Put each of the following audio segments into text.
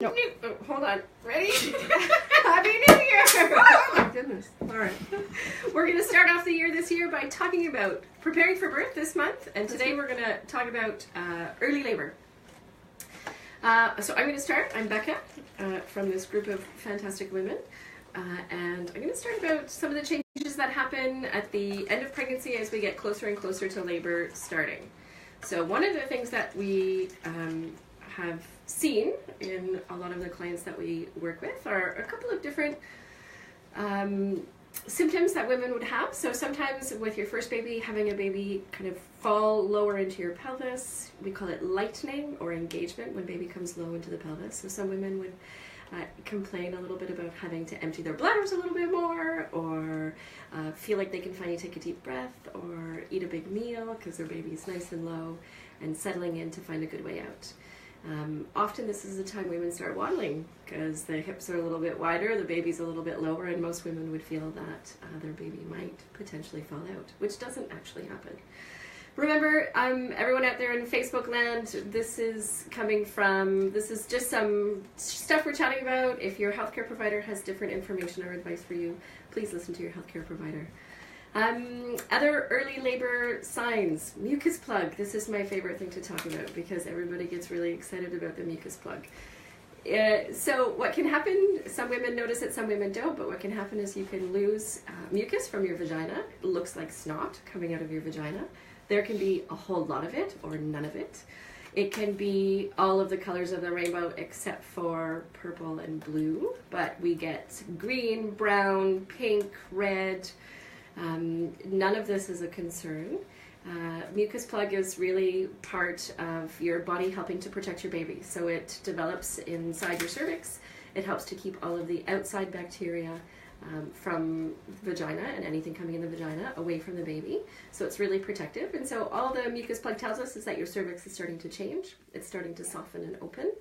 No. Oh, hold on. Ready? Happy New Year! Oh my goodness. All right. We're going to start off the year this year by talking about preparing for birth this month. And today we're going to talk about early labor. So I'm going to start. I'm Becca from this group of fantastic women. And I'm going to start about some of the changes that happen at the end of pregnancy as we get closer and closer to labor starting. So one of the things that we have seen in a lot of the clients that we work with are a couple of different symptoms that women would have. So sometimes with your first baby, having a baby kind of fall lower into your pelvis, we call it lightening or engagement when baby comes low into the pelvis. So some women would complain a little bit about having to empty their bladders a little bit more, or feel like they can finally take a deep breath or eat a big meal because their baby's nice and low and settling in to find a good way out. Often this is the time women start waddling because the hips are a little bit wider, the baby's a little bit lower, and most women would feel that their baby might potentially fall out, which doesn't actually happen. Remember, everyone out there in Facebook land, this is just some stuff we're chatting about. If your healthcare provider has different information or advice for you, please listen to your healthcare provider. Other early labor signs, mucus plug. This is my favorite thing to talk about because everybody gets really excited about the mucus plug. So what can happen, some women notice it, some women don't, but what can happen is you can lose mucus from your vagina. It looks like snot coming out of your vagina. There can be a whole lot of it or none of it. It can be all of the colors of the rainbow except for purple and blue, but we get green, brown, pink, red. None of this is a concern. Mucus plug is really part of your body helping to protect your baby. So it develops inside your cervix. It helps to keep all of the outside bacteria from vagina and anything coming in the vagina away from the baby. So it's really protective. And so all the mucus plug tells us is that your cervix is starting to change. It's starting to soften and open,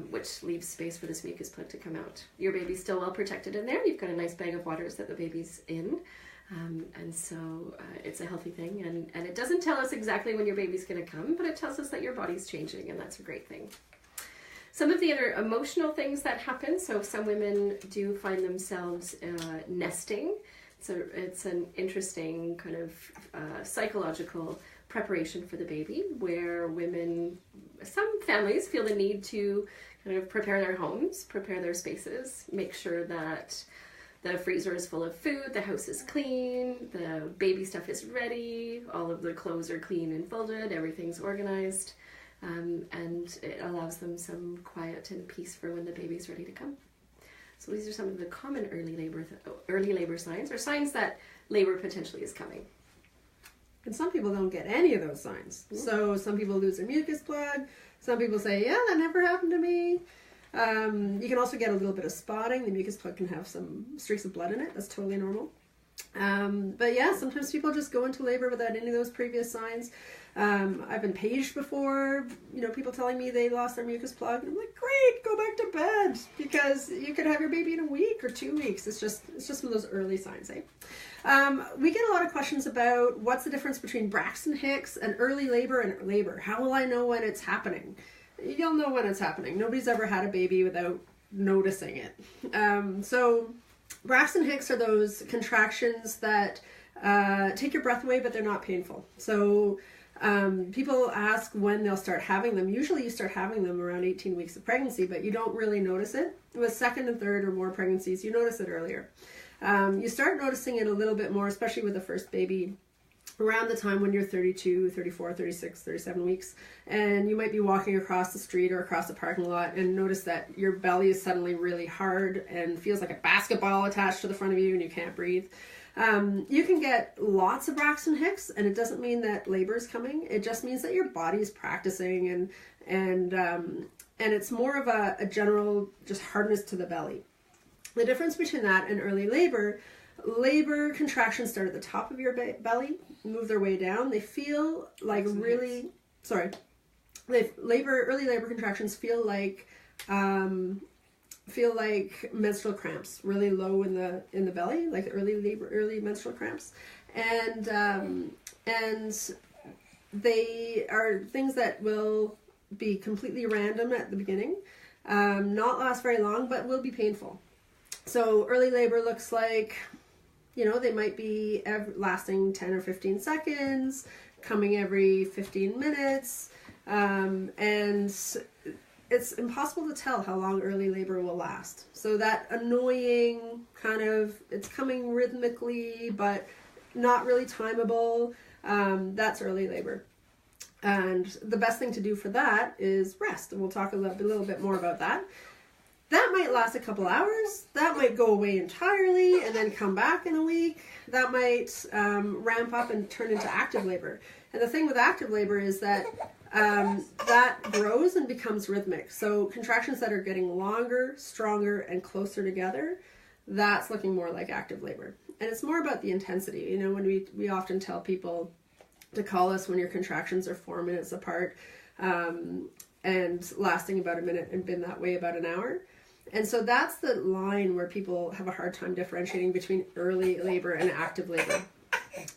which leaves space for this mucus plug to come out. Your baby's still well protected in there. You've got a nice bag of waters that the baby's in. And so it's a healthy thing. And it doesn't tell us exactly when your baby's going to come, but it tells us that your body's changing, and that's a great thing. Some of the other emotional things that happen, so some women do find themselves nesting. So it's an interesting kind of psychological preparation for the baby where some families feel the need to kind of prepare their homes, prepare their spaces, make sure that the freezer is full of food, the house is clean, the baby stuff is ready, all of the clothes are clean and folded, everything's organized. And it allows them some quiet and peace for when the baby's ready to come. So these are some of the common early labor signs, or signs that labor potentially is coming. And some people don't get any of those signs. Mm-hmm. So some people lose their mucus plug. Some people say, yeah, that never happened to me. You can also get a little bit of spotting. The mucus plug can have some streaks of blood in it. That's totally normal. But yeah, sometimes people just go into labor without any of those previous signs. I've been paged before, people telling me they lost their mucus plug. And I'm like, great, go back to bed because you could have your baby in a week or 2 weeks. It's just one of those early signs, eh? We get a lot of questions about what's the difference between Braxton Hicks and early labor and labor. How will I know when it's happening? You'll know when it's happening. Nobody's ever had a baby without noticing it. So Braxton Hicks are those contractions that take your breath away, but they're not painful. So people ask when they'll start having them. Usually you start having them around 18 weeks of pregnancy, but you don't really notice it. With second and third or more pregnancies, you notice it earlier. You start noticing it a little bit more, especially with the first baby, around the time when you're 32, 34, 36, 37 weeks, and you might be walking across the street or across the parking lot and notice that your belly is suddenly really hard and feels like a basketball attached to the front of you and you can't breathe. You can get lots of Braxton Hicks, and it doesn't mean that labor is coming. It just means that your body is practicing, and it's more of a general just hardness to the belly. The difference between that and early labor contractions start at the top of your belly, move their way down. They feel like early labor contractions feel like menstrual cramps, really low in the belly, like early menstrual cramps, and they are things that will be completely random at the beginning. not last very long, but will be painful. So early labor looks like, they might be lasting 10 or 15 seconds, coming every 15 minutes, and it's impossible to tell how long early labor will last. So that annoying kind of, it's coming rhythmically, but not really timeable, that's early labor. And the best thing to do for that is rest. And we'll talk a little bit more about that. That might last a couple hours. That might go away entirely and then come back in a week. That might ramp up and turn into active labor. And the thing with active labor is that that grows and becomes rhythmic. So contractions that are getting longer, stronger, and closer together, that's looking more like active labor. And it's more about the intensity. When we often tell people to call us when your contractions are 4 minutes apart and lasting about a minute and been that way about an hour. And so that's the line where people have a hard time differentiating between early labor and active labor.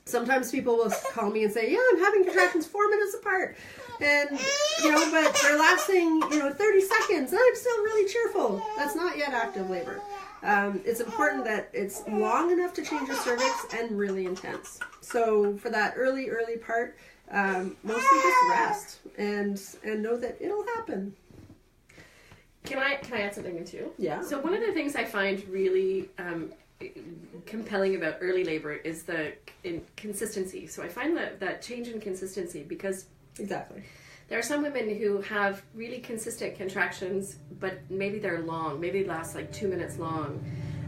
Sometimes people will call me and say, yeah, I'm having contractions 4 minutes apart. And, but they're lasting, 30 seconds and I'm still really cheerful. That's not yet active labor. It's important that it's long enough to change your cervix and really intense. So for that early part, mostly just rest and know that it'll happen. Can I add something too? Yeah. So one of the things I find really compelling about early labor is the consistency. So I find that change in consistency, because exactly, there are some women who have really consistent contractions, but maybe they're long. Maybe they last like 2 minutes long,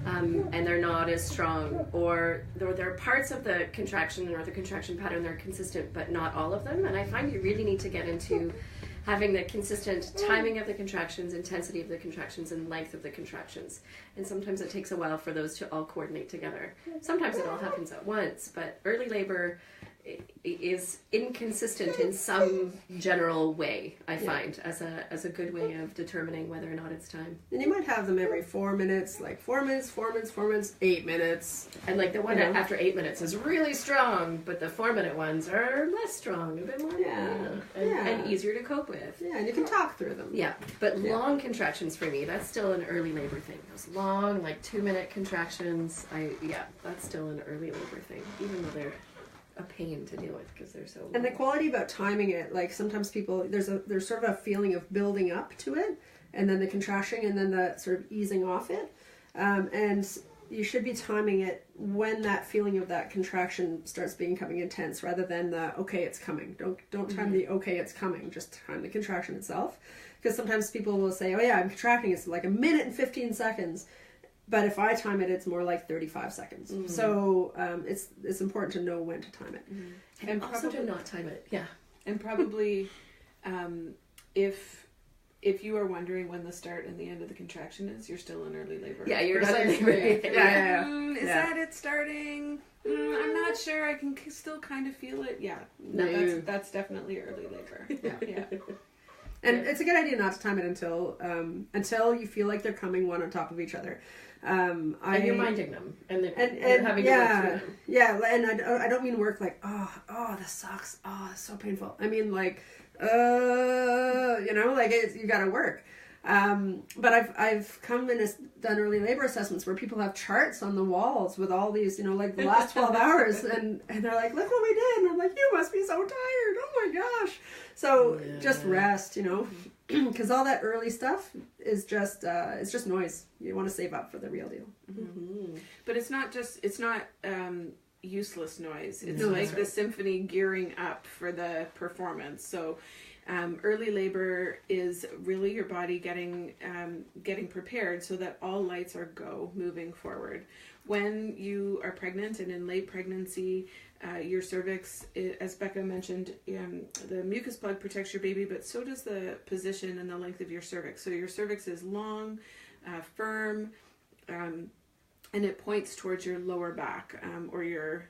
and they're not as strong. Or there are parts of the contraction or the contraction pattern that are consistent, but not all of them. And I find you really need to get into having the consistent timing of the contractions, intensity of the contractions, and length of the contractions. And sometimes it takes a while for those to all coordinate together. Sometimes it all happens at once, but early labor is inconsistent in some general way, I find, as a good way of determining whether or not it's time. And you might have them every 4 minutes, like 4 minutes, 4 minutes, 4 minutes, 8 minutes. And like the one after 8 minutes is really strong, but the 4 minute ones are less strong, a bit more and easier to cope with. Yeah, and you can talk through them. Yeah, but long contractions for me, that's still an early labor thing. Those long, like 2 minute contractions, that's still an early labor thing, even though they're a pain to deal with because they're so long. And the quality about timing it, like sometimes people, there's sort of a feeling of building up to it, and then the contraction, and then the sort of easing off it, and you should be timing it when that feeling of that contraction starts becoming intense, rather than the okay, it's coming. Don't time the okay, it's coming. Just time the contraction itself, because sometimes people will say, oh yeah, I'm contracting. It's like 1 minute and 15 seconds. But if I time it, it's more like 35 seconds. Mm-hmm. So it's important to know when to time it. Mm-hmm. And also to not time it. Yeah. And probably if you are wondering when the start and the end of the contraction is, you're still in early labor. Yeah, you're not in labor. Is that it starting? I'm not sure. I can still kind of feel it. Yeah. No, that's definitely early labor. Yeah. And it's a good idea not to time it until you feel like they're coming one on top of each other. And you're minding them, and you're having to work through them. Yeah, and I don't mean work like, oh, this sucks. Oh, it's so painful. I mean like, you got to work. But I've come and done early labor assessments where people have charts on the walls with all these, like the last 12 hours, and they're like, look what we did. And I'm like, you must be so tired. Oh my gosh. So just rest, because all that early stuff is it's just noise. You want to save up for the real deal. Mm-hmm. But it's not useless noise. It's like the symphony gearing up for the performance. So early labor is really your body getting prepared so that all lights are moving forward. When you are pregnant and in late pregnancy, your cervix, as Becca mentioned, the mucus plug protects your baby, but so does the position and the length of your cervix. So your cervix is long, firm, and it points towards your lower back or your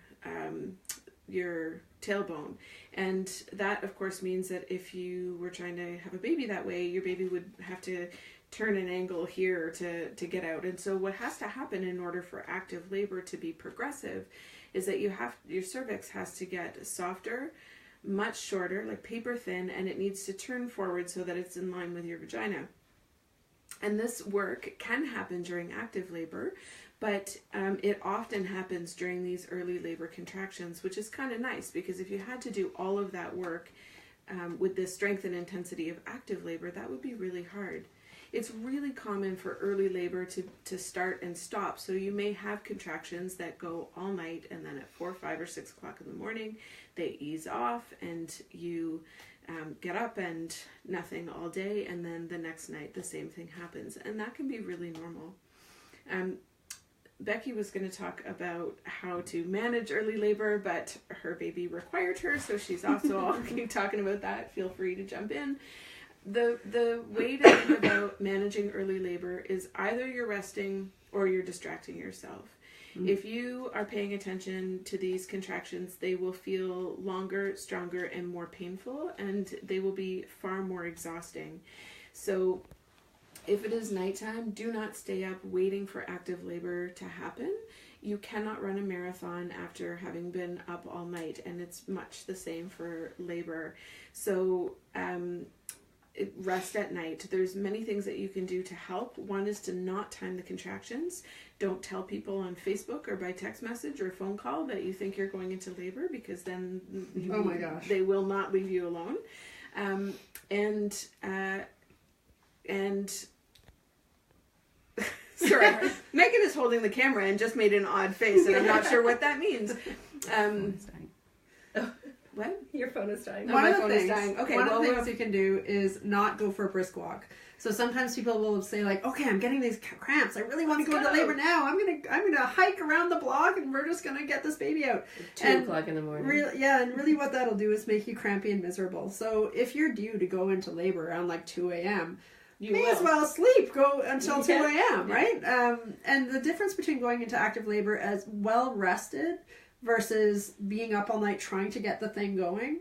tailbone. And that, of course, means that if you were trying to have a baby that way, your baby would have to turn an angle here to get out. And so what has to happen in order for active labor to be progressive is that your cervix has to get softer, much shorter, like paper thin, and it needs to turn forward so that it's in line with your vagina. And this work can happen during active labor, but it often happens during these early labor contractions, which is kind of nice, because if you had to do all of that work with the strength and intensity of active labor, that would be really hard. It's really common for early labor to start and stop. So you may have contractions that go all night, and then at 4, 5, or 6 o'clock in the morning, they ease off, and you get up and nothing all day, and then the next night the same thing happens, and that can be really normal. Becky was going to talk about how to manage early labor, but her baby required her, so she's off, so I'll keep talking about that. Feel free to jump in. The way to think about managing early labor is either you're resting or you're distracting yourself. Mm-hmm. If you are paying attention to these contractions, they will feel longer, stronger, and more painful, and they will be far more exhausting. So if it is nighttime, do not stay up waiting for active labor to happen. You cannot run a marathon after having been up all night, and it's much the same for labor. So rest at night. There's many things that you can do to help. One is to not time the contractions. Don't tell people on Facebook or by text message or phone call that you think you're going into labor, because then oh my gosh, they will not leave you alone. And sorry, Megan is holding the camera and just made an odd face, and I'm not sure what that means. What? Your phone is dying. Oh, my phone is dying. Okay, one of the things you can do is not go for a brisk walk. So sometimes people will say like, okay, I'm getting these cramps. I really want to go into labor now. I'm gonna hike around the block, and we're just gonna get this baby out. 2 o'clock in the morning. Really what that'll do is make you crampy and miserable. So if you're due to go into labor around like 2 a.m., you may as well sleep. Go until 2 a.m., right? And the difference between going into active labor as well rested versus being up all night trying to get the thing going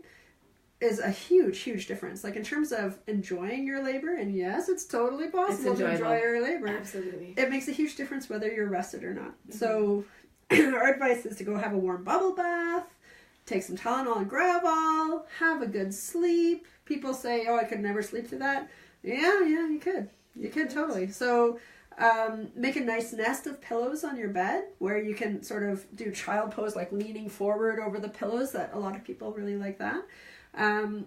is a huge difference. Like in terms of enjoying your labor, and yes, it's totally possible to enjoy your labor. Absolutely. It makes a huge difference whether you're rested or not. Mm-hmm. So our advice is to go have a warm bubble bath, take some Tylenol and Gravol, have a good sleep. People say, oh, I could never sleep through that. Yeah, you could. You could totally. So make a nice nest of pillows on your bed where you can sort of do child pose, like leaning forward over the pillows. That a lot of people really like that. And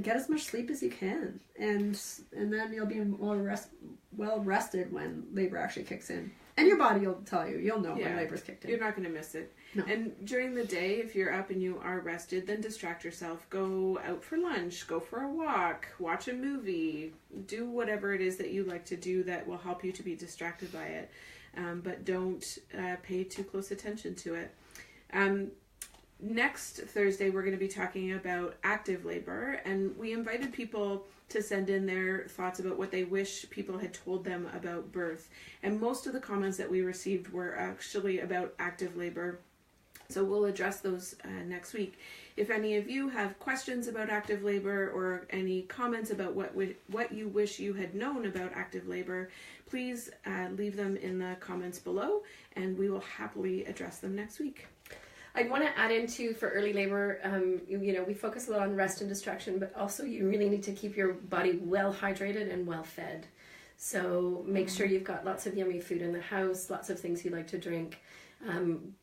get as much sleep as you can, and then you'll be well rested when labor actually kicks in. And your body will tell you. You'll know when labor's kicked in. You're not going to miss it. No. And during the day, if you're up and you are rested, then distract yourself. Go out for lunch. Go for a walk. Watch a movie. Do whatever it is that you like to do that will help you to be distracted by it. But don't pay too close attention to it. Next Thursday, we're going to be talking about active labor, and we invited people to send in their thoughts about what they wish people had told them about birth. And most of the comments that we received were actually about active labor. So we'll address those next week. If any of you have questions about active labor or any comments about what you wish you had known about active labor, please leave them in the comments below, and we will happily address them next week. I'd want to add into for early labor, we focus a lot on rest and distraction, but also you really need to keep your body well hydrated and well fed. So make sure you've got lots of yummy food in the house, lots of things you like to drink,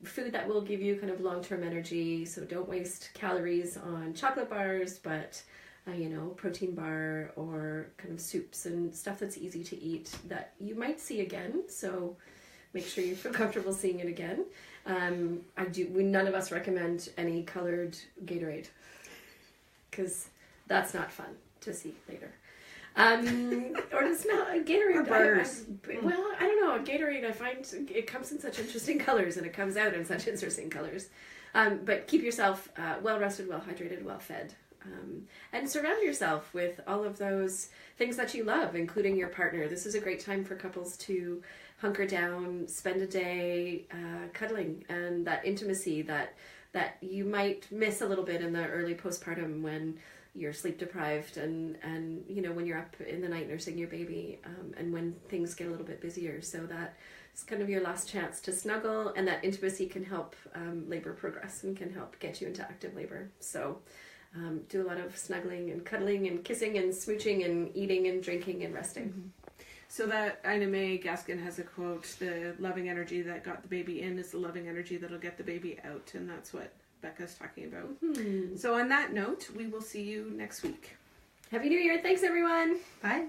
food that will give you kind of long-term energy. So don't waste calories on chocolate bars, but protein bar or kind of soups and stuff that's easy to eat that you might see again. So make sure you feel comfortable seeing it again. None of us recommend any colored Gatorade, because that's not fun to see later. Or it's not a Gatorade. I don't know. A Gatorade, I find it comes in such interesting colors, and it comes out in such interesting colors. But keep yourself well rested, well hydrated, well fed. And surround yourself with all of those things that you love, including your partner. This is a great time for couples to hunker down, spend a day cuddling, and that intimacy that you might miss a little bit in the early postpartum when you're sleep deprived and when you're up in the night nursing your baby, and when things get a little bit busier. So that it's kind of your last chance to snuggle, and that intimacy can help labor progress and can help get you into active labor. So do a lot of snuggling and cuddling and kissing and smooching and eating and drinking and resting. So that Ina May Gaskin has a quote, the loving energy that got the baby in is the loving energy that'll get the baby out. And that's what Becca's talking about. Mm-hmm. So on that note, we will see you next week. Happy New Year. Thanks, everyone. Bye.